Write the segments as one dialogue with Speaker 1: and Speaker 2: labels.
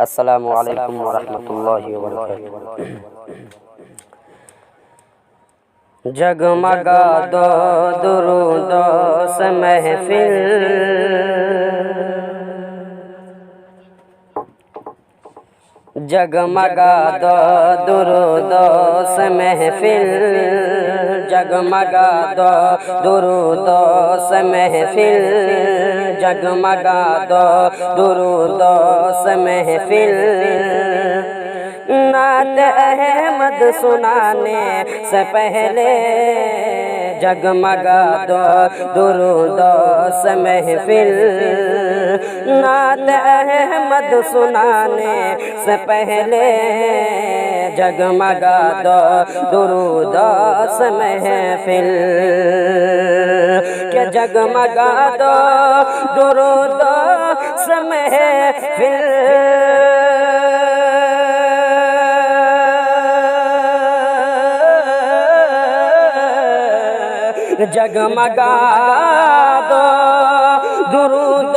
Speaker 1: السلام علیکم ورحمۃ اللہ وبرکاتہ۔ جگمگا دو درود سے محفل، جگمگا دو درود سے محفل، جگمگا دو درود سے محفل، جگمگا دو درود سے محفل، نعت احمد سنانے سے پہلے جگمگا دو درود سے محفل، نعت احمد سنانے سے پہلے جگمگا دو درود سے محفل، کہ جگمگا دو درود سے محفل، جگمگا دو درود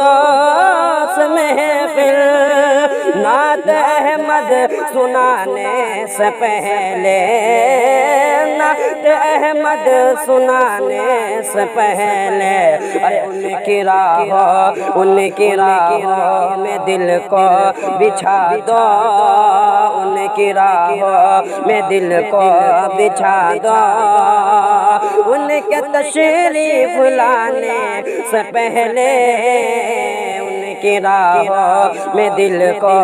Speaker 1: سے محفل، نعت احمد سنانے سے پہلے، نعت احمد سنانے سے پہلے، ارے ان کی راہوں میں دل کو بچھا دو، ان کی راہوں میں دل کو بچھا دو، ان کے تشریف لانے سے پہلے ان کی راہوں میں دل کو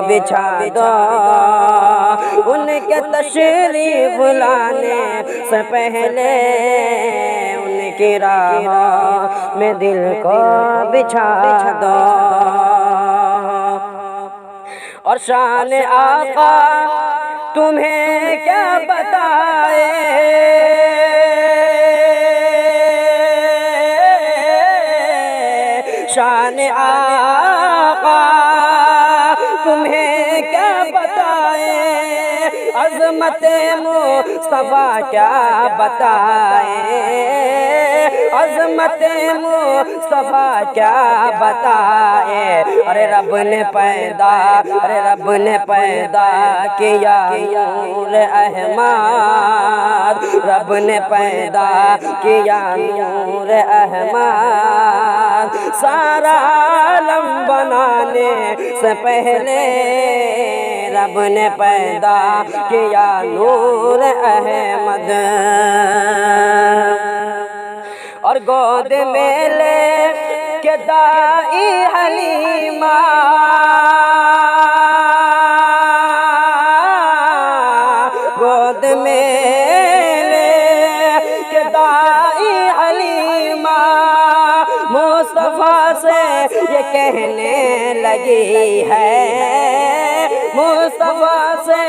Speaker 1: بچھا دو، ان کے تشریف لانے سے پہلے ان کی راہوں میں دل کو بچھا دو۔ اور شان آقا تمہیں کیا بتائے، شان آقا تمہیں کیا بتائے، عظمت مصطفیٰ کیا بتائے، عظمت مصطفیٰ کیا بتائے، ارے رب نے پیدا کیا نور احمد، رب نے پیدا کیا نور احمد، سارا عالم بنانے سے پہلے رب نے پیدا کیا نور احمد، اور گود میں لے کے دائی حلیمہ، گود میں لے کے دائی حلیمہ مصطفیٰ سے یہ کہنے لگی ہے، مصطفیٰ سے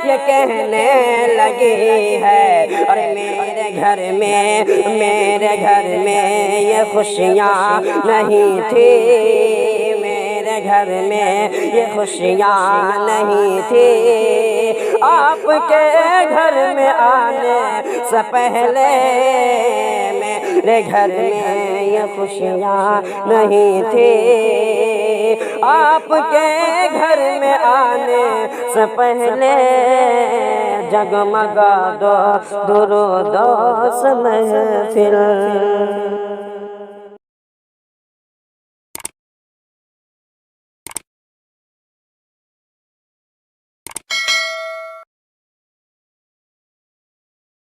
Speaker 1: یہ کہنے لگی ہے، اور میرے گھر میں یہ خوشیاں نہیں تھی، میرے گھر میں یہ خوشیاں نہیں تھی، آپ کے گھر میں آنے سے پہلے میرے گھر میں یہ خوشیاں نہیں تھی، آپ کے گھر میں آنے سے پہلے جگمگا دو درود سے محفل۔